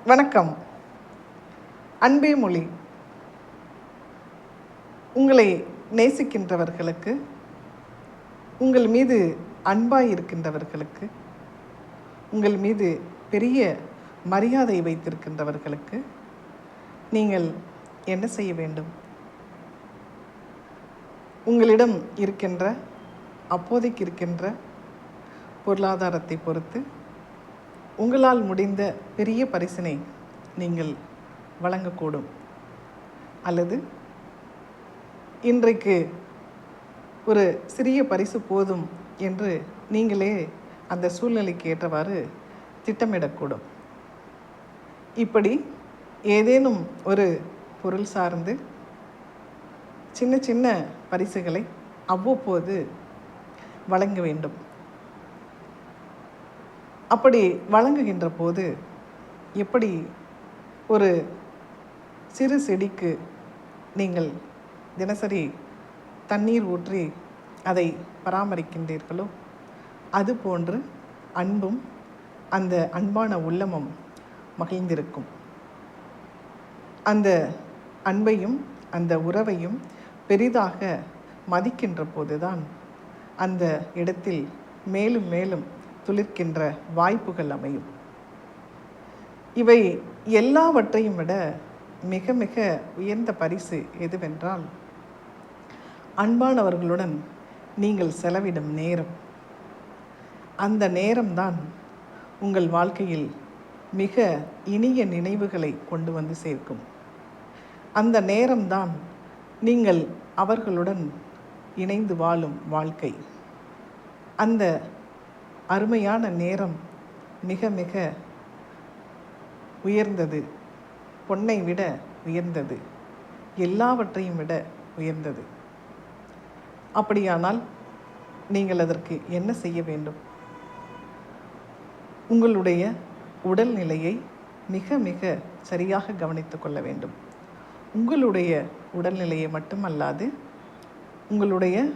வணக்கம். அன்பே மொழி. உங்களை நேசிக்கின்றவர்களுக்கு, உங்கள் மீது அன்பாய் இருக்கின்றவர்களுக்கு, உங்கள் மீது பெரிய மரியாதை வைத்திருக்கின்றவர்களுக்கு நீங்கள் என்ன செய்ய வேண்டும்? உங்களிடம் இருக்கின்ற, அப்போதைக்கு இருக்கின்ற பொருளாதாரத்தை பொறுத்து உங்களால் முடிந்த பெரிய பரிசினை நீங்கள் வழங்கக்கூடும். அல்லது இன்றைக்கு ஒரு சிறிய பரிசு போதும் என்று நீங்களே அந்த சூழ்நிலைக்கு ஏற்றவாறு திட்டமிடக்கூடும். இப்படி ஏதேனும் ஒரு பொருள் சார்ந்து சின்ன சின்ன பரிசுகளை அவ்வப்போது வழங்க வேண்டும். அப்படி வழங்குகின்ற போது எப்படி ஒரு சிறு செடிக்கு நீங்கள் தினசரி தண்ணீர் ஊற்றி அதை பராமரிக்கின்றீர்களோ, அதுபோன்று அன்பும் அந்த அன்பான உள்ளமும் மகிழ்ந்திருக்கும். அந்த அன்பையும் அந்த உறவையும் பெரிதாக மதிக்கின்ற போதுதான் அந்த இடத்தில் மேலும் மேலும் துளிர்க்கின்ற வாய்ப்புகள் அமையும். இவை எல்லாவற்றையும் விட மிக மிக உயர்ந்த பரிசு எதுவென்றால், அன்பானவர்களுடன் நீங்கள் செலவிடும் நேரம். அந்த நேரம்தான் உங்கள் வாழ்க்கையில் மிக இனிய நினைவுகளை கொண்டு வந்து சேர்க்கும். அந்த நேரம்தான் நீங்கள் அவர்களுடன் இணைந்து வாழும் வாழ்க்கை. அந்த அருமையான நேரம் மிக மிக உயர்ந்தது, பொன்னை விட உயர்ந்தது, எல்லாவற்றையும் விட உயர்ந்தது. அப்படியானால் நீங்கள் அதற்கு என்ன செய்ய வேண்டும்? உங்களுடைய உடல்நிலையை மிக மிக சரியாக கவனித்து கொள்ள வேண்டும். உங்களுடைய உடல்நிலையை மட்டுமல்லாது உங்களுடைய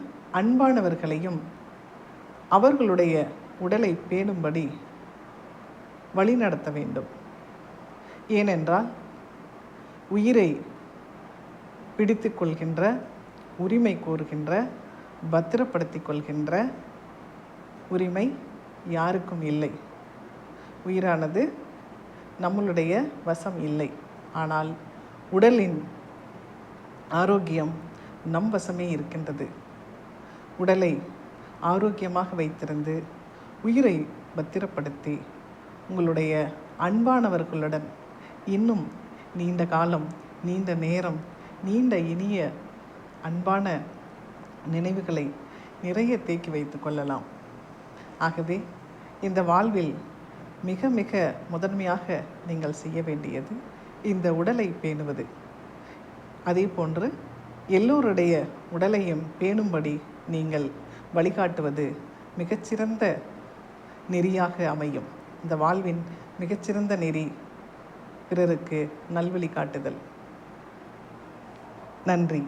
அன்பானவர்களையும் அவர்களுடைய உடலை பேணும்படி வழிநடத்த வேண்டும். ஏனென்றால் உயிரை பிடித்து கொள்கின்ற, உரிமை கோருகின்ற, பத்திரப்படுத்தி கொள்கின்ற உரிமை யாருக்கும் இல்லை. உயிரானது நம்மளுடைய வசம் இல்லை. ஆனால் உடலின் ஆரோக்கியம் நம் வசமே இருக்கின்றது. உடலை ஆரோக்கியமாக வைத்திருந்து உயிரை பத்திரப்படுத்தி உங்களுடைய அன்பானவர்களுடன் இன்னும் நீண்ட காலம், நீண்ட நேரம், நீண்ட இனிய அன்பான நினைவுகளை நிறைய தேக்கி வைத்து கொள்ளலாம். ஆகவே இந்த வாழ்வில் மிக மிக முதன்மையாக நீங்கள் செய்ய வேண்டியது இந்த உடலை பேணுவது. அதே போன்று எல்லோருடைய உடலையும் பேணும்படி நீங்கள் வழிகாட்டுவது மிகச்சிறந்த நெறியாக அமையும். இந்த வாழ்வின் மிகச்சிறந்த நெறி பிறருக்கு நல்வழி காட்டுதல். நன்றி.